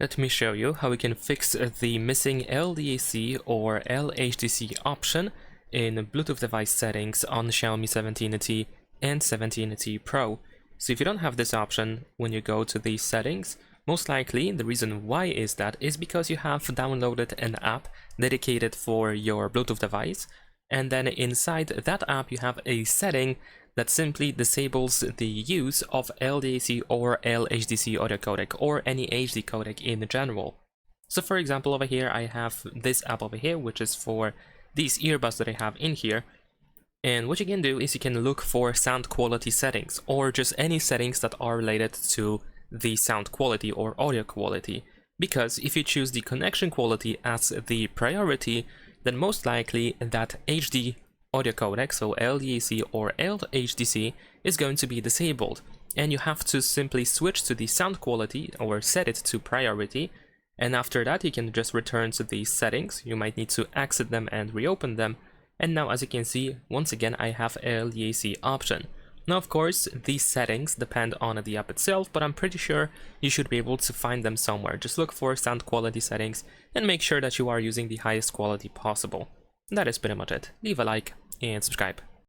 Let me show you how we can fix the missing LDAC or LHDC option in Bluetooth device settings on Xiaomi 17T and 17T Pro. So if you don't have this option when you go to these settings, most likely the reason why is because you have downloaded an app dedicated for your Bluetooth device, and then inside that app you have a setting that simply disables the use of LDAC or LHDC audio codec or any HD codec in general. So for example, over here I have this app over here, which is for these earbuds that I have in here. And what you can do is you can look for sound quality settings or just any settings that are related to the sound quality or audio quality. Because if you choose the connection quality as the priority, then most likely that HD audio codec, so LDAC or LHDC, is going to be disabled, and you have to simply switch to the sound quality or set it to priority, and after that you can just return to these settings. You might need to exit them and reopen them, and now as you can see, once again I have LDAC option. Now of course these settings depend on the app itself, but I'm pretty sure you should be able to find them somewhere. Just look for sound quality settings and make sure that you are using the highest quality possible. That is pretty much it. Leave a like and subscribe.